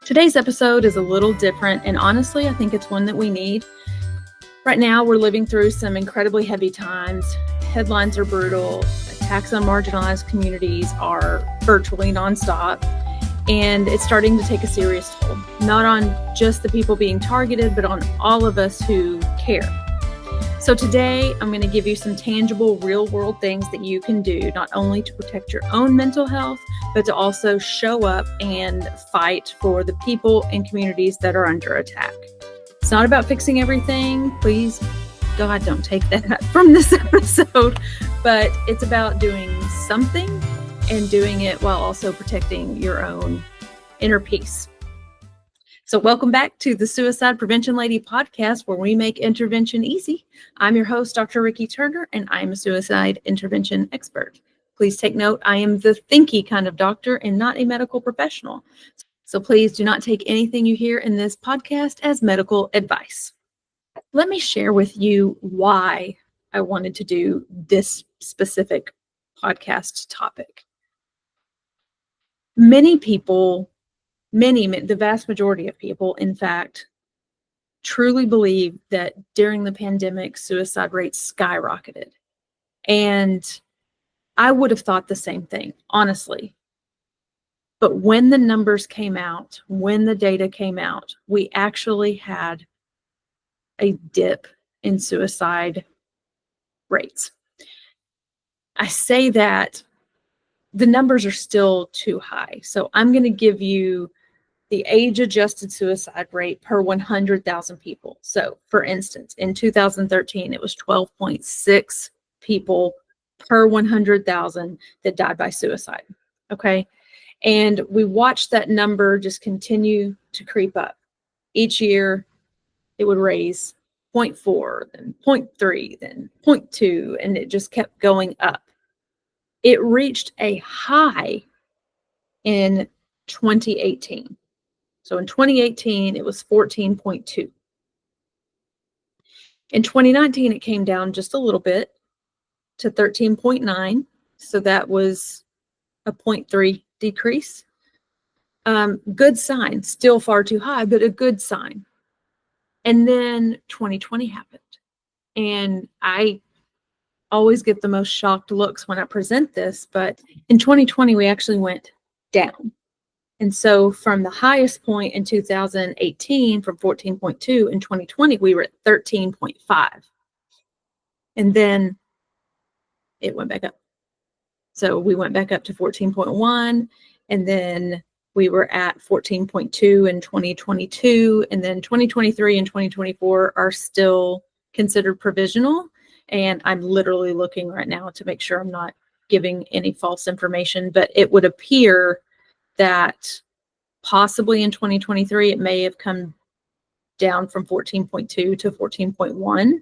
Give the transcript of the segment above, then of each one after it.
Today's episode is a little different, and honestly, I think it's one that we need. Right now, we're living through some incredibly heavy times. Headlines are brutal. Attacks on marginalized communities are virtually nonstop, and it's starting to take a serious toll, not on just the people being targeted, but on all of us who care. So today, I'm going to give you some tangible, real-world things that you can do, not only to protect your own mental health, but to also show up and fight for the people and communities that are under attack. It's not about fixing everything. Please, God, don't take that from this episode. But it's about doing something and doing it while also protecting your own inner peace. So welcome back to the Suicide Prevention Lady podcast, where we make intervention easy. I'm your host, Dr. Rikki Turner, and I'm a suicide intervention expert. Please take note, I am the thinky kind of doctor and not a medical professional. So please do not take anything you hear in this podcast as medical advice. Let me share with you why I wanted to do this specific podcast topic. Many people, the vast majority of people, in fact, truly believe that during the pandemic, suicide rates skyrocketed. And I would have thought the same thing, honestly. But when the numbers came out, when the data came out, we actually had a dip in suicide rates. I say that the numbers are still too high. So I'm going to give you the age-adjusted suicide rate per 100,000 people. So, for instance, in 2013, it was 12.6 people per 100,000 that died by suicide. Okay. And we watched that number just continue to creep up. Each year, it would raise 0.4, then 0.3, then 0.2, and it just kept going up. It reached a high in 2018. So in 2018, it was 14.2. In 2019, it came down just a little bit to 13.9. So that was a 0.3 decrease. Good sign, still far too high, but a good sign. And then 2020 happened. And I always get the most shocked looks when I present this, but in 2020, we actually went down. And so from the highest point in 2018, from 14.2, in 2020, we were at 13.5. And then it went back up. So we went back up to 14.1, and then we were at 14.2 in 2022, and then 2023 and 2024 are still considered provisional. And I'm literally looking right now to make sure I'm not giving any false information, but it would appear that possibly in 2023, it may have come down from 14.2 to 14.1.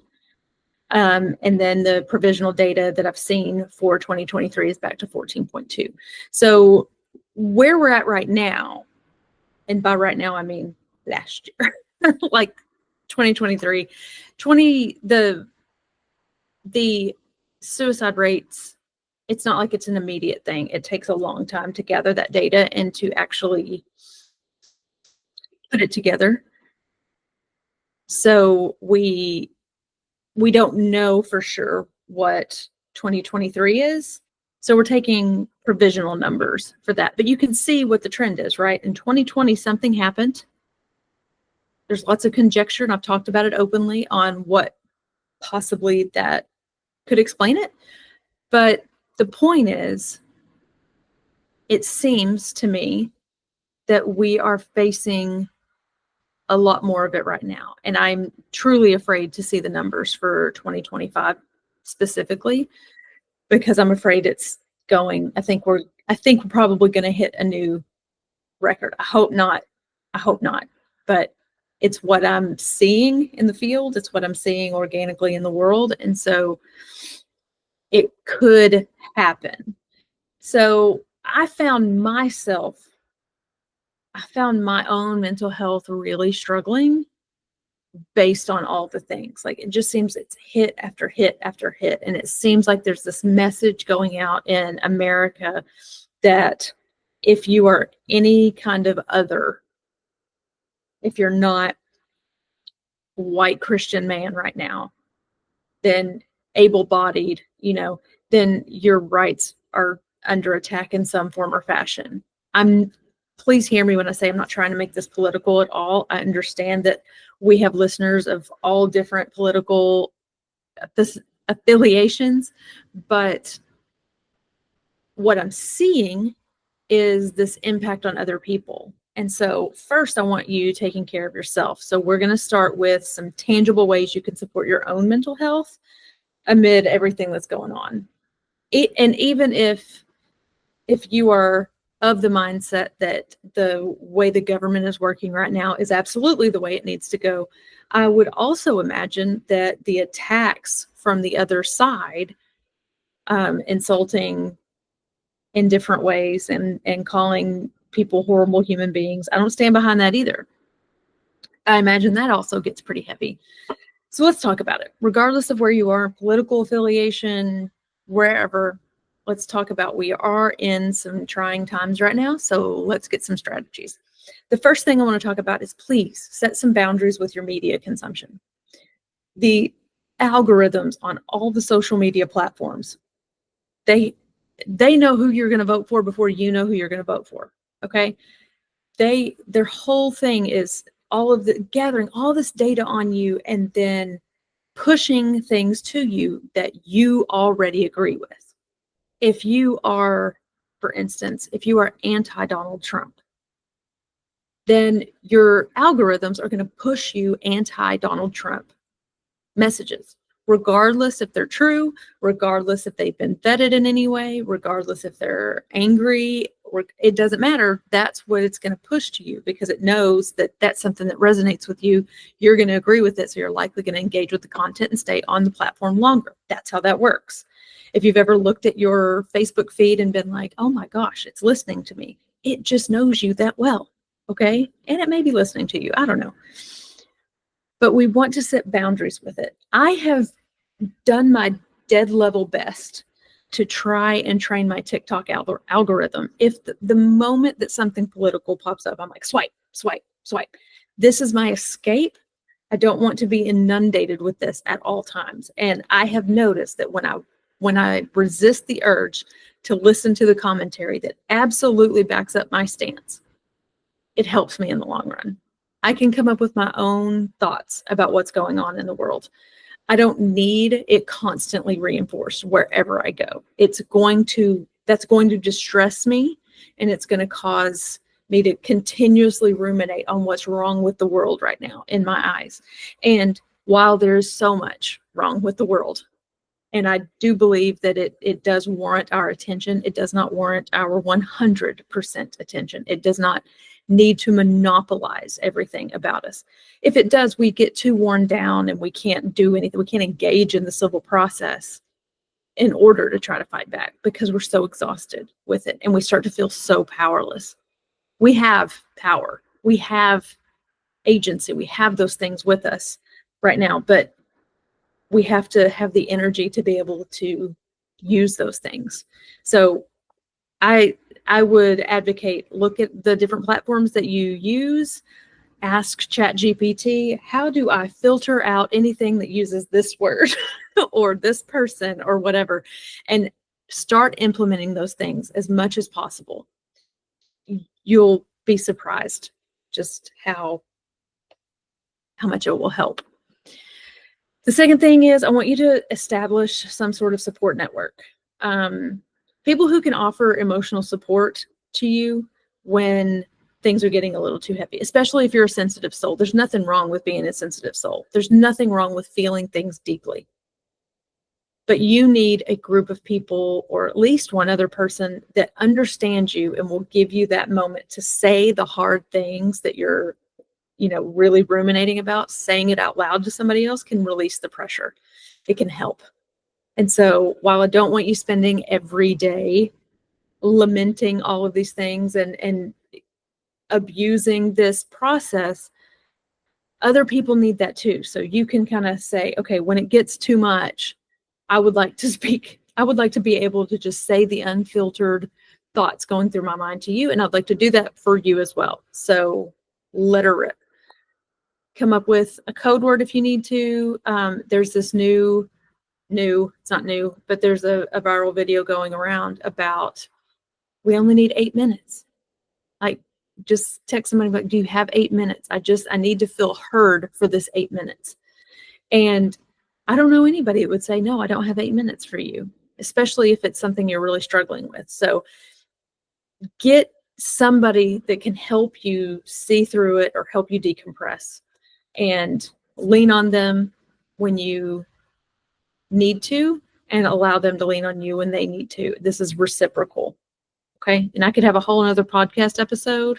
And then the provisional data that I've seen for 2023 is back to 14.2. So where we're at right now, and by right now, I mean last year, like 2023, the suicide rates, it's not like it's an immediate thing. It takes a long time to gather that data and to actually put it together. So we don't know for sure what 2023 is. So we're taking provisional numbers for that. But you can see what the trend is, right? In 2020, something happened. There's lots of conjecture, and I've talked about it openly on what possibly that could explain it. But the point is, it seems to me that we are facing a lot more of it right now. And I'm truly afraid to see the numbers for 2025 specifically, because I'm afraid it's going, I think we're probably going to hit a new record. I hope not, but it's what I'm seeing in the field. It's what I'm seeing organically in the world. And so it could happen. So I found my own mental health really struggling based on all the things. Like, it just seems it's hit after hit after hit. And it seems like there's this message going out in America that if you are any kind of other, if you're not white Christian man right now, then able-bodied, then your rights are under attack in some form or fashion. Please hear me when I say I'm not trying to make this political at all. I understand that we have listeners of all different political affiliations, but what I'm seeing is this impact on other people. And so first, I want you taking care of yourself. So we're going to start with some tangible ways you can support your own mental health amid everything that's going on. And even if you are of the mindset that the way the government is working right now is absolutely the way it needs to go, I would also imagine that the attacks from the other side, insulting in different ways and calling people horrible human beings, I don't stand behind that either. I imagine that also gets pretty heavy. So let's talk about it. Regardless of where you are, political affiliation, wherever, let's talk about, we are in some trying times right now. So let's get some strategies. The first thing I want to talk about is, please set some boundaries with your media consumption. The algorithms on all the social media platforms, they know who you're going to vote for before you know who you're going to vote for. Okay. Their whole thing is gathering all this data on you and then pushing things to you that you already agree with. If you are, for instance, if you are anti-Donald Trump, then your algorithms are going to push you anti-Donald Trump messages, regardless if they're true, regardless if they've been vetted in any way, regardless if they're angry, or it doesn't matter. That's what it's going to push to you because it knows that that's something that resonates with you. You're going to agree with it, so you're likely going to engage with the content and stay on the platform longer. That's how that works. If you've ever looked at your Facebook feed and been like, oh my gosh, it's listening to me, it just knows you that well, okay? And it may be listening to you, I don't know. But we want to set boundaries with it. I have done my dead level best to try and train my TikTok algorithm. If the moment that something political pops up, I'm like, swipe, swipe, swipe. This is my escape. I don't want to be inundated with this at all times. And I have noticed that when I resist the urge to listen to the commentary that absolutely backs up my stance, it helps me in the long run. I can come up with my own thoughts about what's going on in the world. I don't need it constantly reinforced wherever I go. That's going to distress me, and it's going to cause me to continuously ruminate on what's wrong with the world right now in my eyes. And while there's so much wrong with the world, and I do believe that it does warrant our attention, it does not warrant our 100% attention. It does not need to monopolize everything about us. If it does, we get too worn down and we can't do anything. We can't engage in the civil process in order to try to fight back because we're so exhausted with it and we start to feel so powerless. We have power. We have agency. We have those things with us right now, but we have to have the energy to be able to use those things. So I would advocate, look at the different platforms that you use, ask ChatGPT, how do I filter out anything that uses this word or this person or whatever, and start implementing those things as much as possible. You'll be surprised just how much it will help. The second thing is I want you to establish some sort of support network. People who can offer emotional support to you when things are getting a little too heavy, especially if you're a sensitive soul. There's nothing wrong with being a sensitive soul. There's nothing wrong with feeling things deeply. But you need a group of people, or at least one other person, that understands you and will give you that moment to say the hard things that you're really ruminating about. Saying it out loud to somebody else can release the pressure. It can help. And so while I don't want you spending every day lamenting all of these things and abusing this process, other people need that too. So you can kind of say, okay, when it gets too much, I would like to speak. I would like to be able to just say the unfiltered thoughts going through my mind to you. And I'd like to do that for you as well. So let her rip. come up with a code word if you need to. There's this it's not new, but there's a viral video going around about we only need 8 minutes. Like, just text somebody like, do you have 8 minutes? I need to feel heard for this 8 minutes. And I don't know anybody that would say, no, I don't have 8 minutes for you, especially if it's something you're really struggling with. So get somebody that can help you see through it or help you decompress, and lean on them when you need to, and allow them to lean on you when they need to. This is reciprocal. Okay. And I could have a whole other podcast episode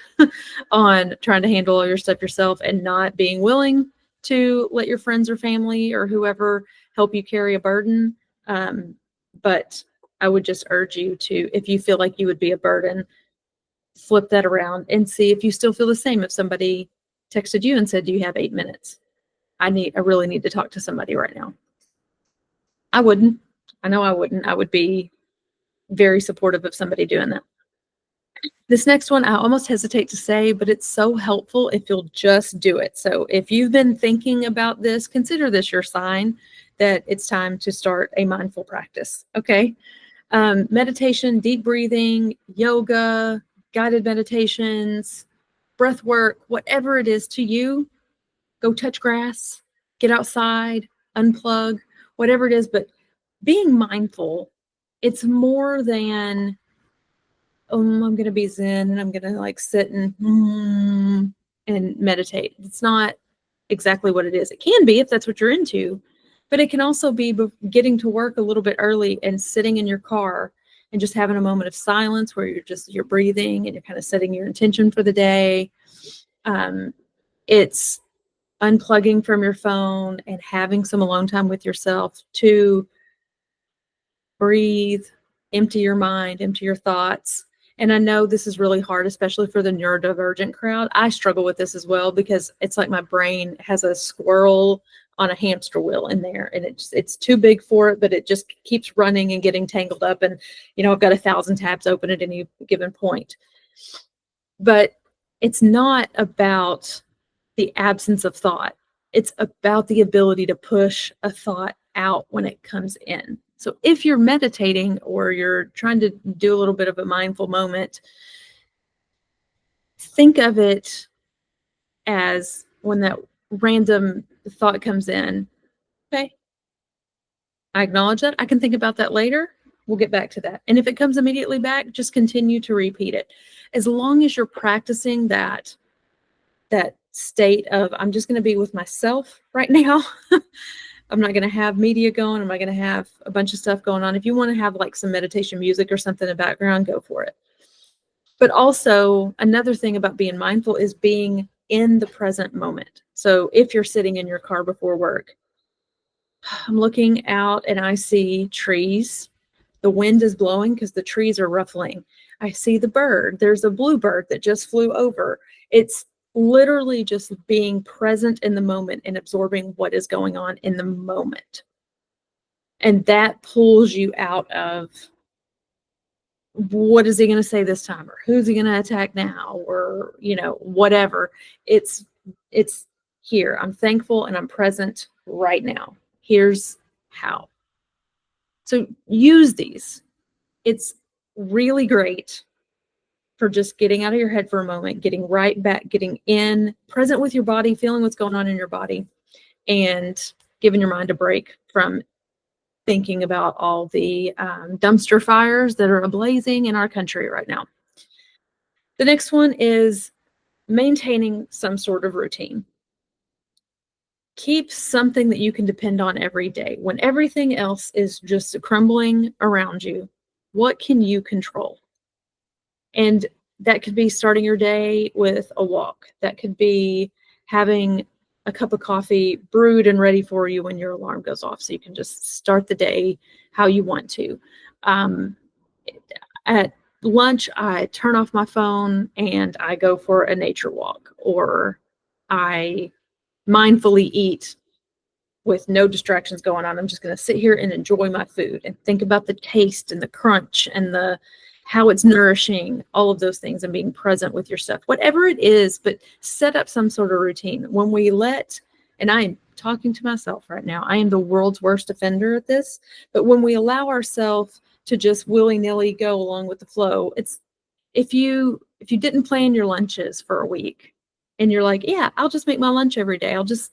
on trying to handle all your stuff yourself and not being willing to let your friends or family or whoever help you carry a burden. But I would just urge you to, if you feel like you would be a burden, flip that around and see if you still feel the same. If somebody texted you and said, do you have 8 minutes? I really need to talk to somebody right now. I wouldn't. I know I wouldn't. I would be very supportive of somebody doing that. This next one, I almost hesitate to say, but it's so helpful if you'll just do it. So if you've been thinking about this, consider this your sign that it's time to start a mindful practice. Okay. Meditation, deep breathing, yoga, guided meditations, breath work, whatever it is to you, go touch grass, get outside, unplug, whatever it is. But being mindful, it's more than, oh, I'm going to be zen and I'm going to like sit and meditate. It's not exactly what it is. It can be if that's what you're into, but it can also be getting to work a little bit early and sitting in your car and just having a moment of silence where you're breathing and you're kind of setting your intention for the day. It's unplugging from your phone and having some alone time with yourself to breathe, empty your mind, empty your thoughts. And I know this is really hard, especially for the neurodivergent crowd. I struggle with this as well because it's like my brain has a squirrel on a hamster wheel in there, and it's too big for it, but it just keeps running and getting tangled up. And, I've got 1,000 tabs open at any given point. But it's not about the absence of thought. It's about the ability to push a thought out when it comes in. So if you're meditating or you're trying to do a little bit of a mindful moment, think of it as when that random thought comes in, okay, I acknowledge that. I can think about that later. We'll get back to that. And if it comes immediately back, just continue to repeat it. As long as you're practicing that state of, I'm just going to be with myself right now. I'm not going to have media going. I'm not going to have a bunch of stuff going on. If you want to have like some meditation music or something in the background, go for it. But also another thing about being mindful is being in the present moment. So if you're sitting in your car before work, I'm looking out and I see trees. The wind is blowing because the trees are ruffling. I see the bird. There's a bluebird that just flew over. It's literally just being present in the moment and absorbing what is going on in the moment. And that pulls you out of what is he going to say this time, or who's he going to attack now, or, whatever. It's here. I'm thankful and I'm present right now. Here's how. So use these. It's really great for just getting out of your head for a moment, getting right back, getting in, present with your body, feeling what's going on in your body, and giving your mind a break from thinking about all the dumpster fires that are ablazing in our country right now. The next one is maintaining some sort of routine. Keep something that you can depend on every day. When everything else is just crumbling around you, what can you control? And that could be starting your day with a walk. That could be having a cup of coffee brewed and ready for you when your alarm goes off, so you can just start the day how you want to. At lunch, I turn off my phone and I go for a nature walk, or I mindfully eat with no distractions going on. I'm just going to sit here and enjoy my food and think about the taste and the crunch and how it's nourishing, all of those things, and being present with your stuff, whatever it is, but set up some sort of routine. When we let, and I am talking to myself right now, I am the world's worst offender at this, but when we allow ourselves to just willy-nilly go along with the flow, it's, if you didn't plan your lunches for a week and you're like, yeah, I'll just make my lunch every day, I'll just,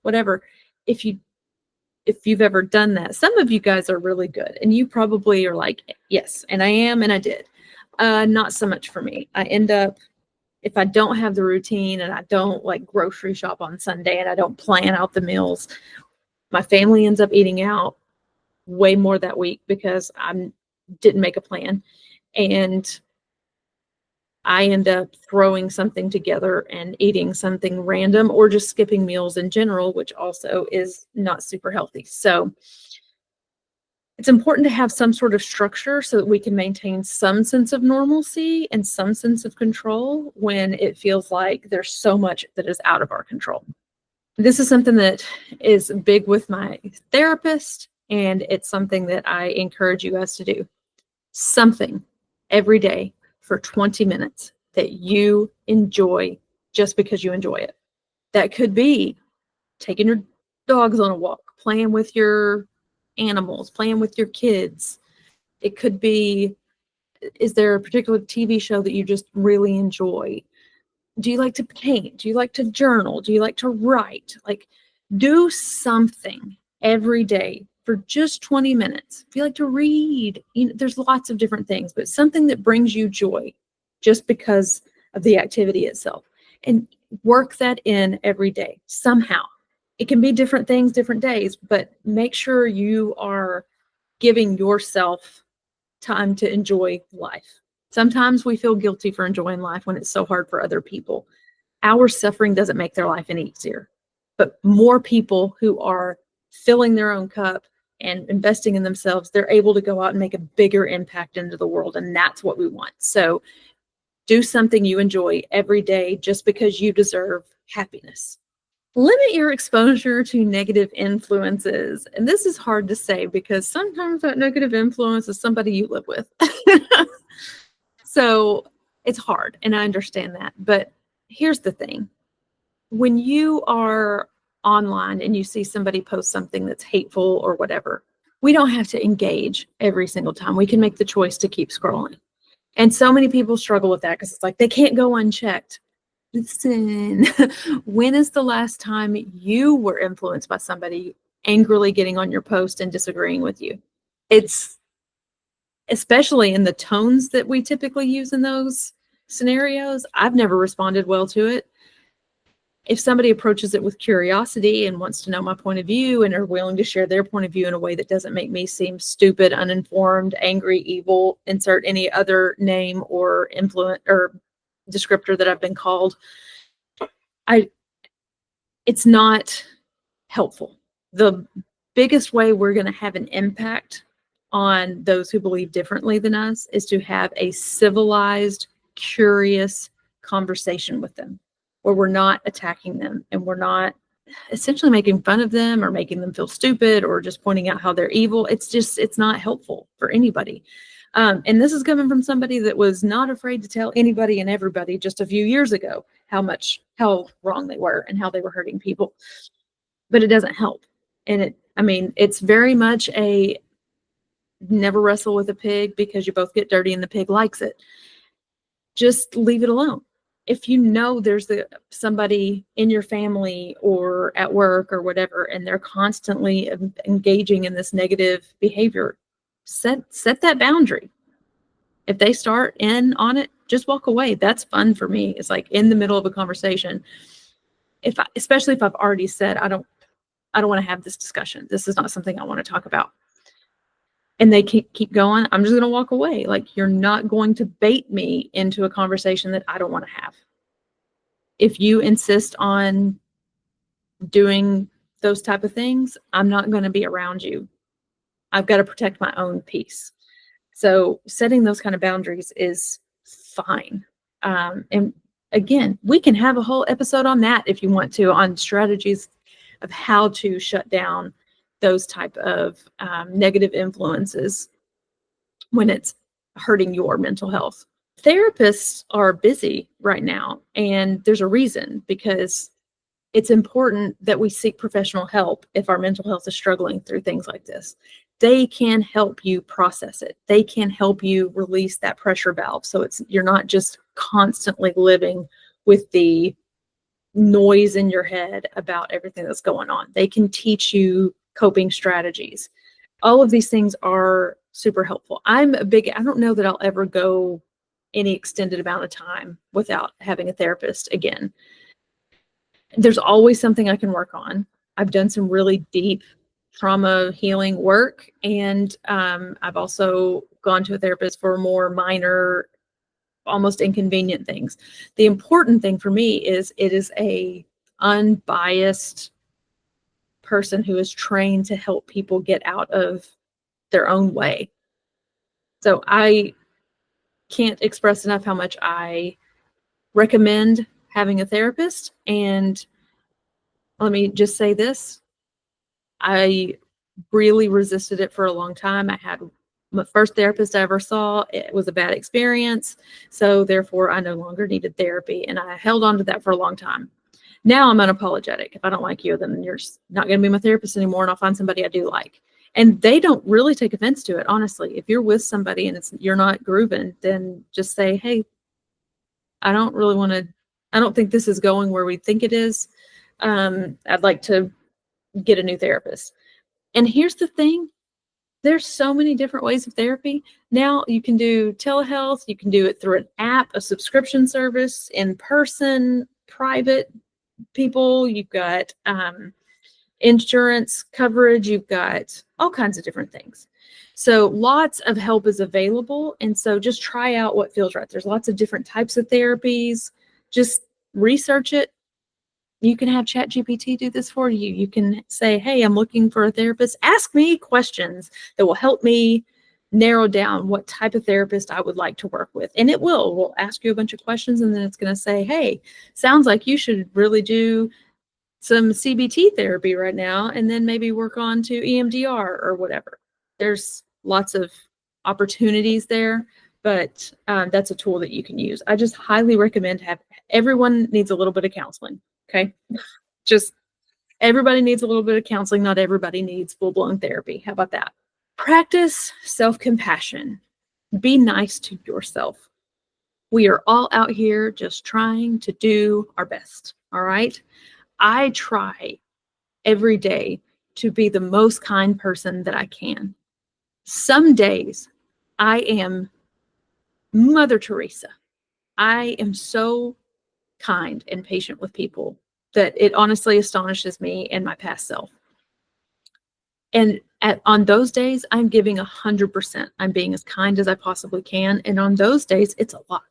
whatever. If you've ever done that, some of you guys are really good and you probably are like, yes, and I am, and I did. Not so much for me. I end up, if I don't have the routine and I don't like grocery shop on Sunday and I don't plan out the meals, my family ends up eating out way more that week because I didn't make a plan. And I end up throwing something together and eating something random or just skipping meals in general, which also is not super healthy. So it's important to have some sort of structure so that we can maintain some sense of normalcy and some sense of control when it feels like there's so much that is out of our control. This is something that is big with my therapist, and it's something that I encourage you guys to do. Something every day for 20 minutes that you enjoy just because you enjoy it. That could be taking your dogs on a walk, playing with your animals, playing with your kids. It could be, is there a particular TV show that you just really enjoy? Do you like to paint? Do you like to journal? Do you like to write? Like, do something every day for just 20 minutes. If you like to read, there's lots of different things, but something that brings you joy just because of the activity itself. And work that in every day somehow. It can be different things, different days, but make sure you are giving yourself time to enjoy life. Sometimes we feel guilty for enjoying life when it's so hard for other people. Our suffering doesn't make their life any easier, but more people who are filling their own cup and investing in themselves, they're able to go out and make a bigger impact into the world. And that's what we want. So do something you enjoy every day just because you deserve happiness. Limit your exposure to negative influences. And this is hard to say because sometimes that negative influence is somebody you live with. So it's hard, and I understand that. But here's the thing. When you are online and you see somebody post something that's hateful or whatever, we don't have to engage every single time. We can make the choice to keep scrolling. And so many people struggle with that because it's like they can't go unchecked. Listen, when is the last time you were influenced by somebody angrily getting on your post and disagreeing with you? It's especially in the tones that we typically use in those scenarios. I've never responded well to it. If somebody approaches it with curiosity and wants to know my point of view and are willing to share their point of view in a way that doesn't make me seem stupid, uninformed, angry, evil, insert any other name or influence or descriptor that I've been called, it's not helpful. The biggest way we're going to have an impact on those who believe differently than us is to have a civilized, curious conversation with them, where we're not attacking them and we're not essentially making fun of them or making them feel stupid or just pointing out how they're evil. It's not helpful for anybody. And this is coming from somebody that was not afraid to tell anybody and everybody just a few years ago how wrong they were and how they were hurting people. But it doesn't help. And it's very much a never wrestle with a pig because you both get dirty and the pig likes it. Just leave it alone. If you know there's somebody in your family or at work or whatever, and they're constantly engaging in this negative behavior, set that boundary. If they start in on it, just walk away. That's fun for me. It's like in the middle of a conversation. Especially if I've already said, I don't want to have this discussion. This is not something I want to talk about. And they keep going, I'm just going to walk away. Like, you're not going to bait me into a conversation that I don't want to have. If you insist on doing those type of things, I'm not going to be around you. I've got to protect my own peace. So setting those kind of boundaries is fine. And again, we can have a whole episode on that if you want to, on strategies of how to shut down those type of negative influences when it's hurting your mental health. Therapists are busy right now, and there's a reason, because it's important that we seek professional help if our mental health is struggling through things like this. They can help you process it. They can help you release that pressure valve, so you're not just constantly living with the noise in your head about everything that's going on. They can teach you coping strategies. All of these things are super helpful. I don't know that I'll ever go any extended amount of time without having a therapist again. There's always something I can work on. I've done some really deep trauma healing work, and I've also gone to a therapist for more minor, almost inconvenient things. The important thing for me is it is a unbiased person who is trained to help people get out of their own way. So I can't express enough how much I recommend having a therapist. And let me just say this, I really resisted it for a long time. I had my first therapist I ever saw. It was a bad experience. So therefore, I no longer needed therapy. And I held on to that for a long time. Now I'm unapologetic. If I don't like you, then you're not going to be my therapist anymore, and I'll find somebody I do like. And they don't really take offense to it, honestly. If you're with somebody and you're not grooving, then just say, hey, I don't think this is going where we think it is. I'd like to get a new therapist. And here's the thing. There's so many different ways of therapy. Now you can do telehealth. You can do it through an app, a subscription service, in person, private people. You've got insurance coverage. You've got all kinds of different things. So lots of help is available. And so just try out what feels right. There's lots of different types of therapies. Just research it. You can have ChatGPT do this for you. You can say, hey, I'm looking for a therapist. Ask me questions that will help me narrow down what type of therapist I would like to work with. And we'll ask you a bunch of questions, and then it's going to say, hey, sounds like you should really do some CBT therapy right now, and then maybe work on to EMDR or whatever. There's lots of opportunities there, but that's a tool that you can use. I just highly recommend everyone needs a little bit of counseling. Okay. Just everybody needs a little bit of counseling. Not everybody needs full-blown therapy. How about that? Practice self-compassion. Be nice to yourself. We are all out here just trying to do our best. All right. I try every day to be the most kind person that I can. Some days I am Mother Teresa. I am so kind and patient with people that it honestly astonishes me and my past self. And on those days, I'm giving 100%. I'm being as kind as I possibly can. And on those days, it's a lot.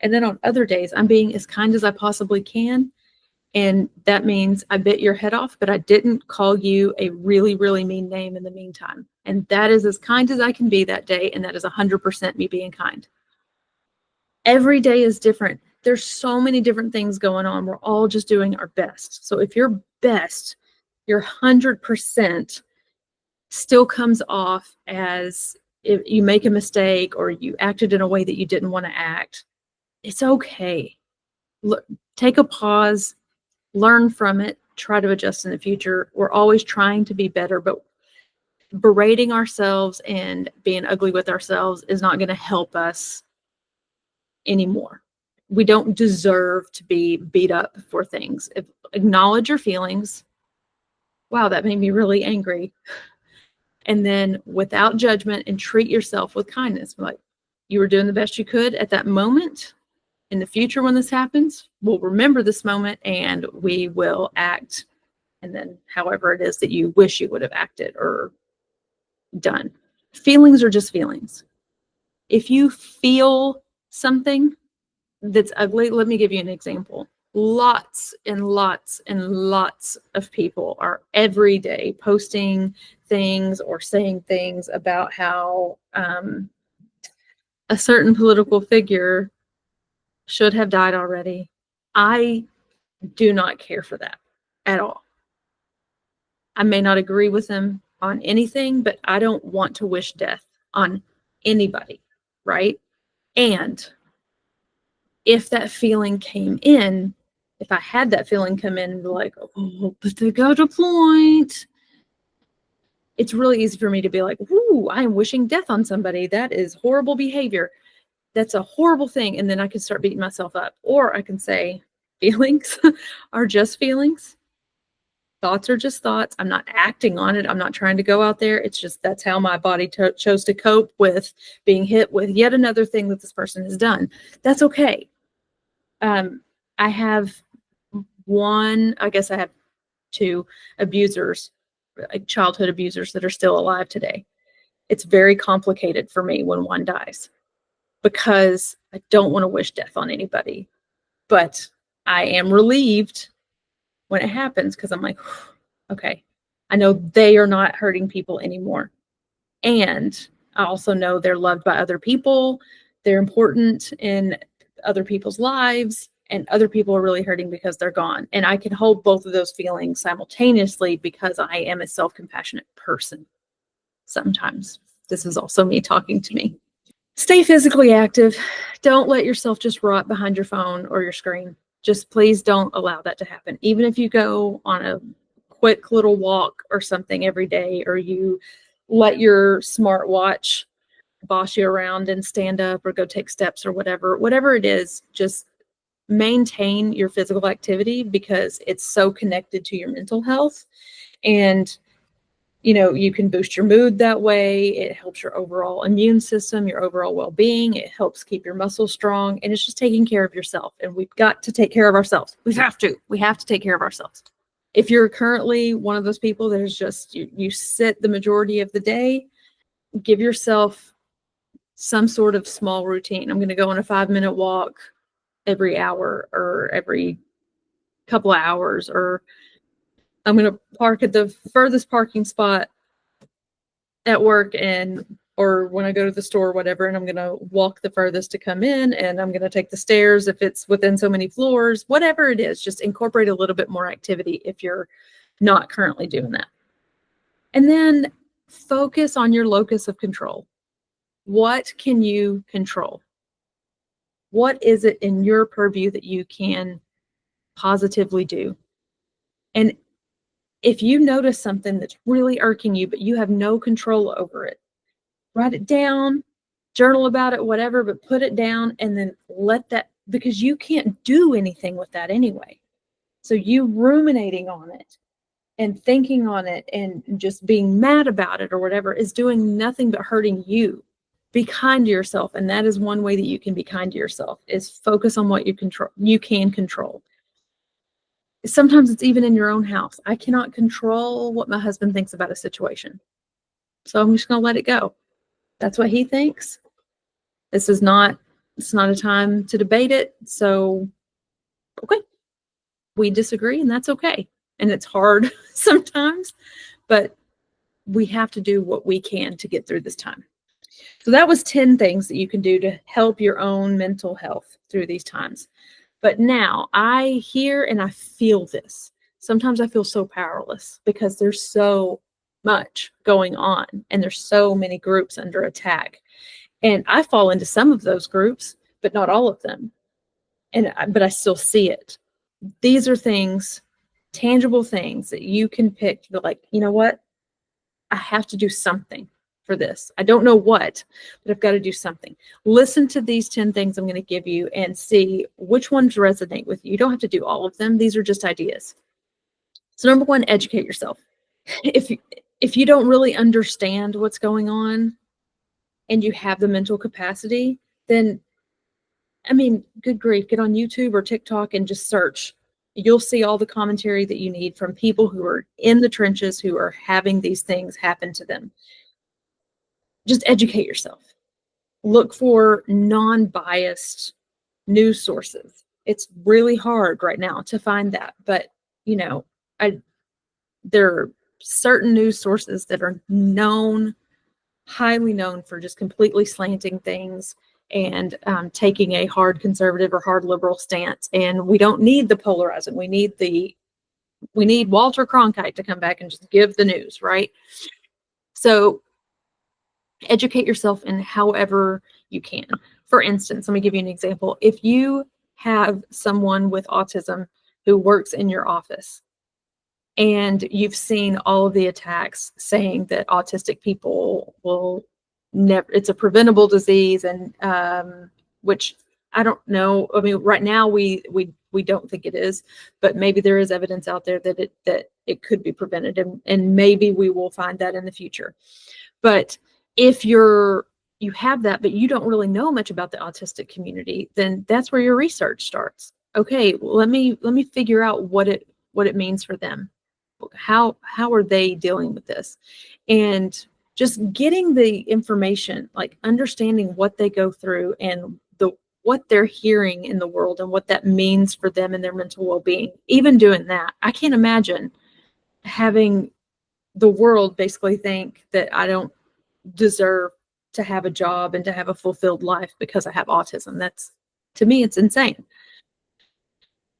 And then on other days, I'm being as kind as I possibly can. And that means I bit your head off, but I didn't call you a really, really mean name in the meantime. And that is as kind as I can be that day. And that is 100% me being kind. Every day is different. There's so many different things going on. We're all just doing our best. So if your best, your 100% still comes off as if you make a mistake or you acted in a way that you didn't want to act, it's okay. Look, take a pause, learn from it, try to adjust in the future. We're always trying to be better, but berating ourselves and being ugly with ourselves is not going to help us anymore. We don't deserve to be beat up for things. Acknowledge your feelings. Wow, that made me really angry. And then without judgment, and treat yourself with kindness. Like, you were doing the best you could at that moment. In the future, when this happens, we'll remember this moment and we will act. And then however it is that you wish you would have acted or done. Feelings are just feelings. If you feel something that's ugly, let me give you an example. Lots and lots and lots of people are every day posting things or saying things about how a certain political figure should have died already. I do not care for that at all. I may not agree with them on anything, but I don't want to wish death on anybody. right? And if that feeling came in, if I had that feeling come in and be like, oh, but they got a point, it's really easy for me to be like, ooh, I am wishing death on somebody. That is horrible behavior. That's a horrible thing. And then I can start beating myself up. Or I can say, feelings are just feelings. Thoughts are just thoughts. I'm not acting on it. I'm not trying to go out there. It's just that's how my body chose to cope with being hit with yet another thing that this person has done. That's okay. I have I guess I have two abusers, like childhood abusers that are still alive today. It's very complicated for me when one dies because I don't want to wish death on anybody. But I am relieved when it happens because I'm like, okay, I know they are not hurting people anymore. And I also know they're loved by other people. They're important in other people's lives, and other people are really hurting because they're gone. And I can hold both of those feelings simultaneously because I am a self-compassionate person. Sometimes this is also me talking to me. Stay physically active. Don't let yourself just rot behind your phone or your screen. Just please don't allow that to happen. Even if you go on a quick little walk or something every day, or you let your smartwatch boss you around and stand up or go take steps or whatever it is, just maintain your physical activity because it's so connected to your mental health. And you can boost your mood that way. It helps your overall immune system, your overall well-being. It helps keep your muscles strong, and it's just taking care of yourself. And we've got to take care of ourselves. We have to take care of ourselves. If you're currently one of those people that is just, you sit the majority of the day, give yourself some sort of small routine. I'm going to go on a 5-minute walk every hour or every couple of hours, or I'm going to park at the furthest parking spot at work or when I go to the store or whatever, and I'm going to walk the furthest to come in, and I'm going to take the stairs if it's within so many floors, whatever it is, just incorporate a little bit more activity if you're not currently doing that. And then focus on your locus of control. What can you control? What is it in your purview that you can positively do? And if you notice something that's really irking you, but you have no control over it, write it down, journal about it, whatever, but put it down and then let that, because you can't do anything with that anyway. So you ruminating on it and thinking on it and just being mad about it or whatever is doing nothing but hurting you. Be kind to yourself. And that is one way that you can be kind to yourself, is focus on what you can control. Sometimes it's even in your own house. I cannot control what my husband thinks about a situation. So I'm just going to let it go. That's what he thinks. It's not a time to debate it. So, okay, we disagree, and that's okay. And it's hard sometimes, but we have to do what we can to get through this time. So that was 10 things that you can do to help your own mental health through these times. But now I hear and I feel this. Sometimes I feel so powerless because there's so much going on and there's so many groups under attack. And I fall into some of those groups, but not all of them. But I still see it. These are things, tangible things that you can pick to be like, you know what? I have to do something for this. I don't know what, but I've got to do something. Listen to these 10 things I'm going to give you and see which ones resonate with you. You don't have to do all of them. These are just ideas. So number one, educate yourself. If you don't really understand what's going on and you have the mental capacity, then, I mean, good grief, get on YouTube or TikTok and just search. You'll see all the commentary that you need from people who are in the trenches, who are having these things happen to them. Just educate yourself. Look for non-biased news sources. It's really hard right now to find that, but there are certain news sources that are highly known for just completely slanting things and taking a hard conservative or hard liberal stance. And we don't need the polarizing. We need Walter Cronkite to come back and just give the news, right? So educate yourself in however you can. For instance, let me give you an example. If you have someone with autism who works in your office, and you've seen all of the attacks saying that autistic people will never, it's a preventable disease, and which I don't know. I mean, right now we don't think it is, but maybe there is evidence out there that it could be prevented, and maybe we will find that in the future. But if you have that, but you don't really know much about the autistic community, then that's where your research starts. Okay, well, let me figure out what it means for them. How are they dealing with this? And just getting the information, like understanding what they go through and what they're hearing in the world and what that means for them and their mental well-being. Even doing that, I can't imagine having the world basically think that I don't deserve to have a job and to have a fulfilled life because I have autism. That's, to me, it's insane.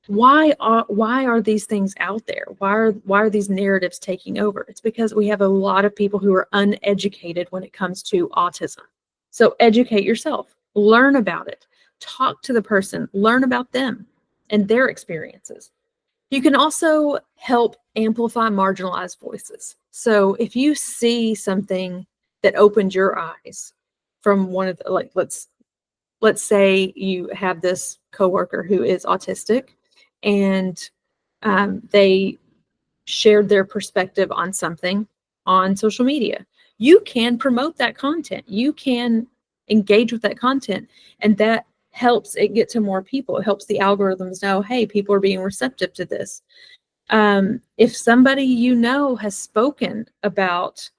Why are these things out there? Why are these narratives taking over? It's because we have a lot of people who are uneducated when it comes to autism. So educate yourself, learn about it, talk to the person, learn about them and their experiences. You can also help amplify marginalized voices. So if you see something that opened your eyes from one of the, like, let's say you have this coworker who is autistic, and they shared their perspective on something on social media. You can promote that content. You can engage with that content, and that helps it get to more people. It helps the algorithms know, hey, people are being receptive to this. If somebody you know has spoken about,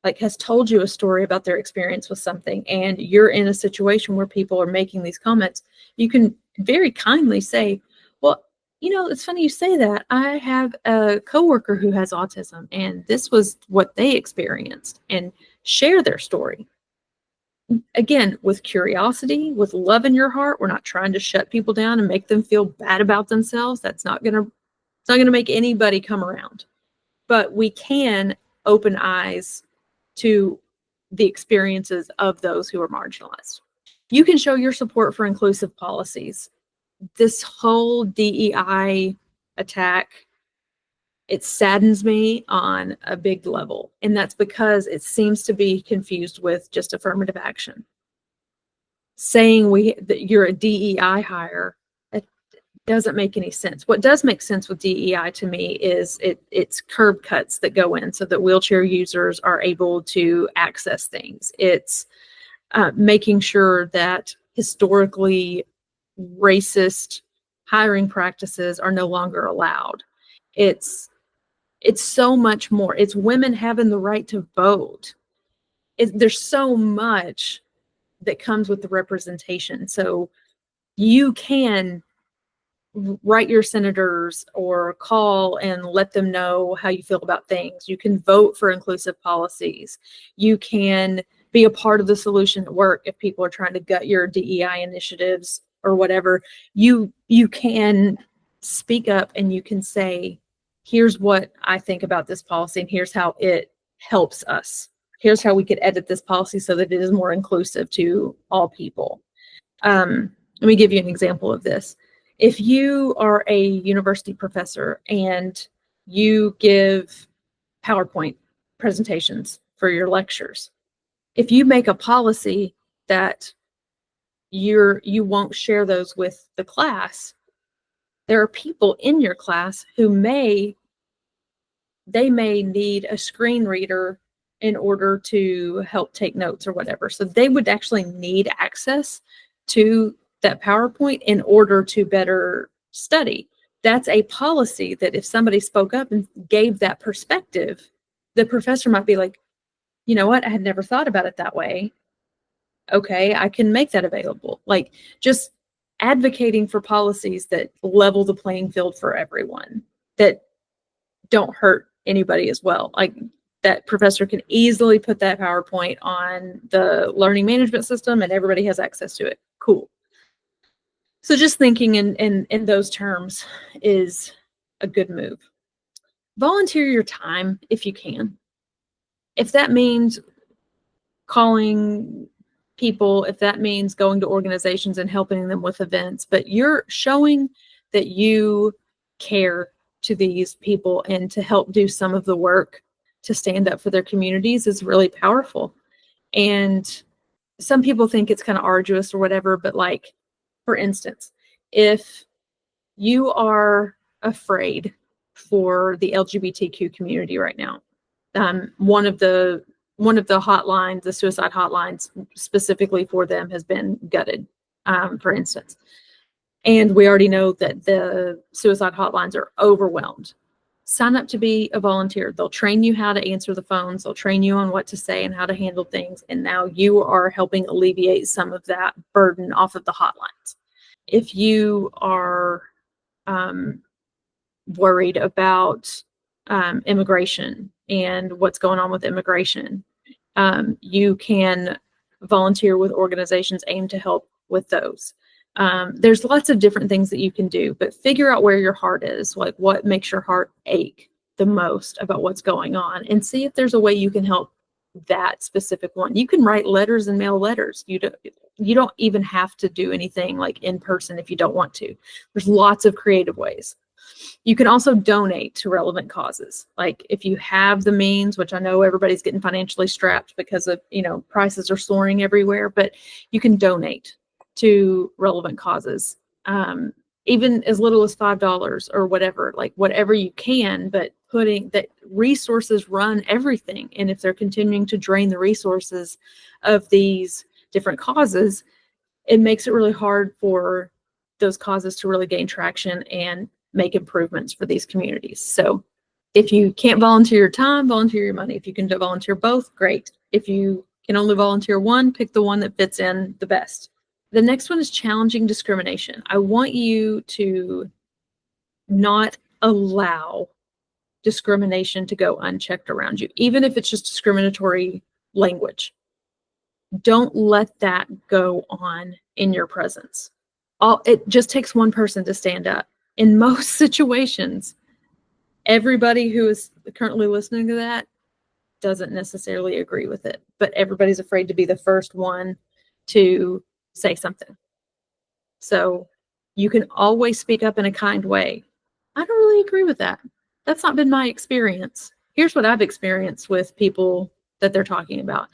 like has told you a story about their experience with something, and you're in a situation where people are making these comments, you can very kindly say, well, it's funny you say that. I have a coworker who has autism, and this was what they experienced, and share their story. Again, with curiosity, with love in your heart. We're not trying to shut people down and make them feel bad about themselves. It's not going to make anybody come around. But we can open eyes to the experiences of those who are marginalized. You can show your support for inclusive policies. This whole DEI attack, it saddens me on a big level, and that's because it seems to be confused with just affirmative action. Saying that you're a DEI hire, it doesn't make any sense. What does make sense with DEI to me is it's curb cuts that go in so that wheelchair users are able to access things. It's making sure that historically racist hiring practices are no longer allowed. It's so much more. It's women having the right to vote. There's so much that comes with the representation. So you can write your senators or call and let them know how you feel about things. You can vote for inclusive policies. You can be a part of the solution at work if people are trying to gut your DEI initiatives or whatever. You can speak up and you can say, here's what I think about this policy, and here's how it helps us. Here's how we could edit this policy so that it is more inclusive to all people. Let me give you an example of this. If you are a university professor and you give PowerPoint presentations for your lectures, if you make a policy that you won't share those with the class, there are people in your class who may need a screen reader in order to help take notes or whatever. So they would actually need access to that PowerPoint in order to better study. That's a policy that if somebody spoke up and gave that perspective, the professor might be like, you know what, I had never thought about it that way. Okay, I can make that available. Like, just advocating for policies that level the playing field for everyone, that don't hurt anybody as well. Like, that professor can easily put that PowerPoint on the learning management system and everybody has access to it. Cool. So just thinking in those terms is a good move. Volunteer your time if you can. If that means calling people if that means going to organizations and helping them with events, but you're showing that you care to these people and to help do some of the work to stand up for their communities is really powerful. And some people think it's kind of arduous or whatever, but like, for instance, if you are afraid for the LGBTQ community right now, one of the hotlines, the suicide hotlines specifically for them, has been gutted, for instance. And we already know that the suicide hotlines are overwhelmed. Sign up to be a volunteer. They'll train you how to answer the phones. They'll train you on what to say and how to handle things. And now you are helping alleviate some of that burden off of the hotlines. If you are worried about immigration and what's going on with immigration, you can volunteer with organizations aimed to help with those. There's lots of different things that you can do, but figure out where your heart is, like what makes your heart ache the most about what's going on, and see if there's a way you can help that specific one. You can write letters and mail letters. You don't even have to do anything like in person if you don't want to. There's lots of creative ways. You can also donate to relevant causes. Like if you have the means, which I know everybody's getting financially strapped because of, prices are soaring everywhere, but you can donate to relevant causes, even as little as $5 or whatever, like whatever you can, but putting that resources run everything. And if they're continuing to drain the resources of these different causes, it makes it really hard for those causes to really gain traction and make improvements for these communities. So if you can't volunteer your time, volunteer your money. If you can volunteer both, great. If you can only volunteer one, pick the one that fits in the best. The next one is challenging discrimination. I want you to not allow discrimination to go unchecked around you, even if it's just discriminatory language. Don't let that go on in your presence. It just takes one person to stand up. In most situations, everybody who is currently listening to that doesn't necessarily agree with it, but everybody's afraid to be the first one to say something. So you can always speak up in a kind way. I don't really agree with that. That's not been my experience. Here's what I've experienced with people that they're talking about.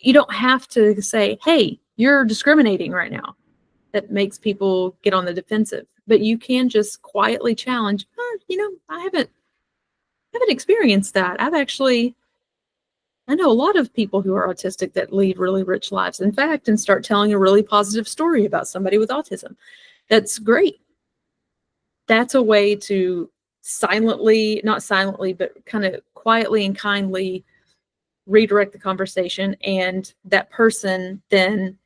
You don't have to say, hey, you're discriminating right now. That makes people get on the defensive. But you can just quietly challenge, I haven't experienced that. I know a lot of people who are autistic that lead really rich lives, in fact, and start telling a really positive story about somebody with autism. That's great. That's a way to not silently, but kind of quietly and kindly redirect the conversation. And that person then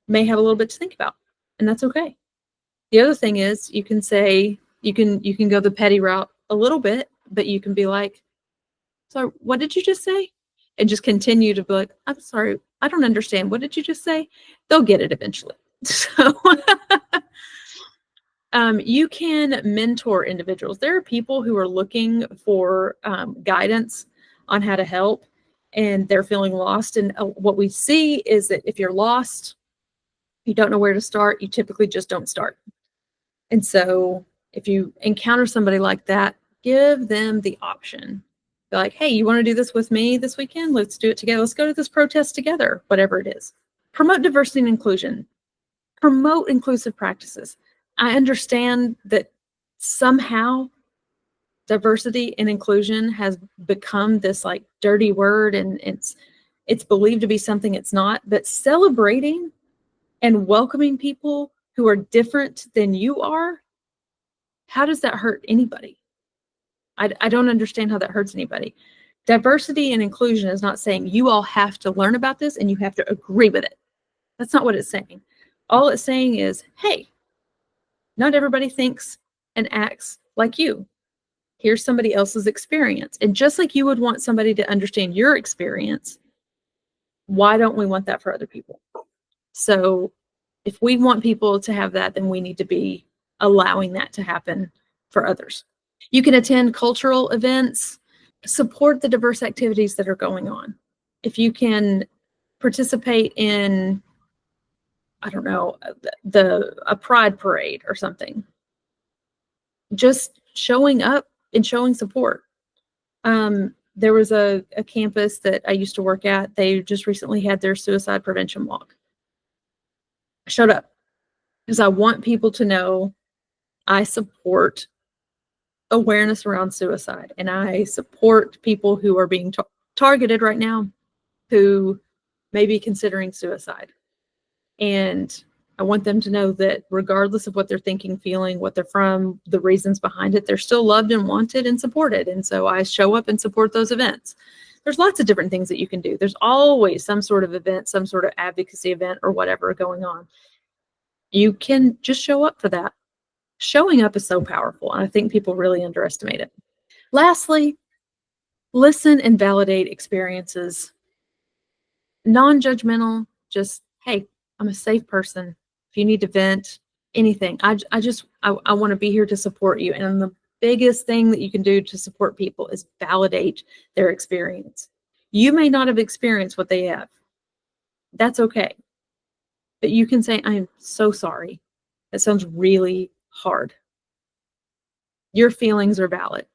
may have a little bit to think about, and that's okay. The other thing is you can say, you can go the petty route a little bit, but you can be like, so what did you just say? And just continue to be like, I'm sorry, I don't understand. What did you just say? They'll get it eventually. So you can mentor individuals. There are people who are looking for guidance on how to help, and they're feeling lost. And what we see is that if you're lost, you don't know where to start, you typically just don't start. And so if you encounter somebody like that, give them the option. Be like, hey, you want to do this with me this weekend? Let's do it together. Let's go to this protest together, whatever it is. Promote diversity and inclusion. Promote inclusive practices. I understand that somehow diversity and inclusion has become this like dirty word, and it's believed to be something it's not, but celebrating and welcoming people who are different than you are, how does that hurt anybody? I don't understand how that hurts anybody. Diversity and inclusion is not saying you all have to learn about this and you have to agree with it. That's not what it's saying. All it's saying is, hey, not everybody thinks and acts like you. Here's somebody else's experience. And just like you would want somebody to understand your experience, why don't we want that for other people? So if we want people to have that, then we need to be allowing that to happen for others. You can attend cultural events, support the diverse activities that are going on. If you can participate in I don't know, a pride parade or something. Just showing up and showing support. There was a campus that I used to work at. They just recently had their suicide prevention walk. I showed up because I want people to know I support awareness around suicide, and I support people who are being targeted right now who may be considering suicide. And I want them to know that regardless of what they're thinking, feeling, what they're from, the reasons behind it, they're still loved and wanted and supported. And so I show up and support those events. There's lots of different things that you can do. There's always some sort of event, some sort of advocacy event or whatever going on. You can just show up for that. Showing up is so powerful, and I think people really underestimate it. Lastly, listen and validate experiences. Non-judgmental, just, hey, I'm a safe person. If you need to vent, anything, I want to be here to support you. And the biggest thing that you can do to support people is validate their experience. You may not have experienced what they have. That's okay. But you can say, I am so sorry. That sounds really hard. Your feelings are valid.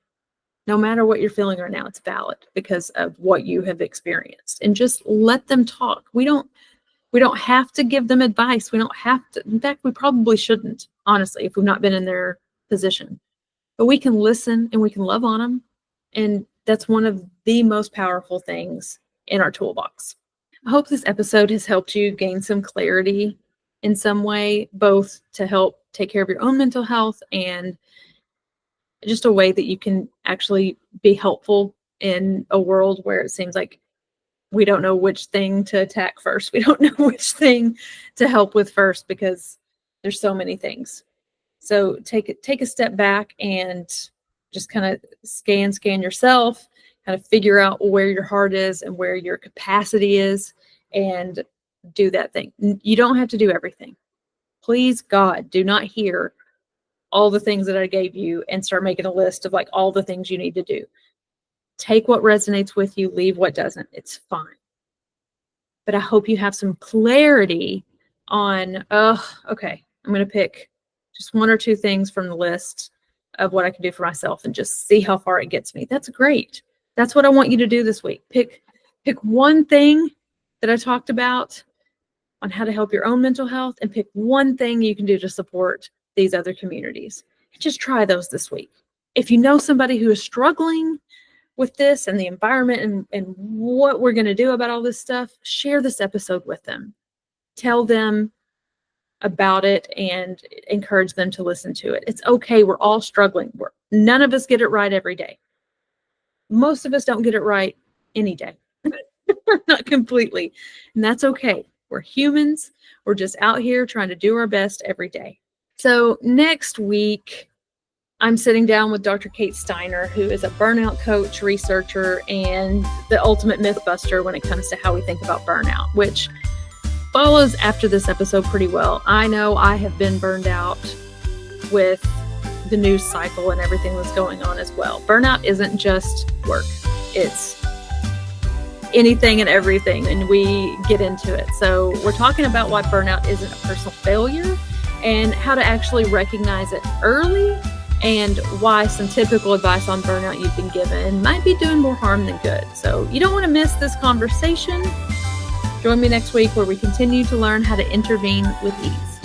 No matter what you're feeling right now, it's valid because of what you have experienced. And just let them talk. We don't have to give them advice. We don't have to. In fact, we probably shouldn't, honestly, if we've not been in their position. But we can listen and we can love on them. And that's one of the most powerful things in our toolbox. I hope this episode has helped you gain some clarity in some way, both to help take care of your own mental health and just a way that you can actually be helpful in a world where it seems like we don't know which thing to attack first. We don't know which thing to help with first because there's so many things. So take a step back and just kind of scan yourself, kind of figure out where your heart is and where your capacity is and do that thing. You don't have to do everything. Please, God, do not hear all the things that I gave you and start making a list of like all the things you need to do. Take what resonates with you, leave what doesn't. It's fine. But I hope you have some clarity on, okay, I'm going to pick just one or two things from the list of what I can do for myself and just see how far it gets me. That's great. That's what I want you to do this week. Pick one thing that I talked about on how to help your own mental health and pick one thing you can do to support these other communities. Just try those this week. If you know somebody who is struggling with this and the environment and what we're going to do about all this stuff, share this episode with them. Tell them about it and encourage them to listen to it. It's okay. We're all struggling. None of us get it right every day. Most of us don't get it right any day. Not completely. And that's okay. We're humans. We're just out here trying to do our best every day. So next week, I'm sitting down with Dr. Kate Steiner, who is a burnout coach, researcher, and the ultimate myth buster when it comes to how we think about burnout, which follows after this episode pretty well. I know I have been burned out with the news cycle and everything that's going on as well. Burnout isn't just work. It's anything and everything, and we get into it. So we're talking about why burnout isn't a personal failure and how to actually recognize it early and why some typical advice on burnout you've been given might be doing more harm than good. So you don't want to miss this conversation. Join me next week where we continue to learn how to intervene with ease.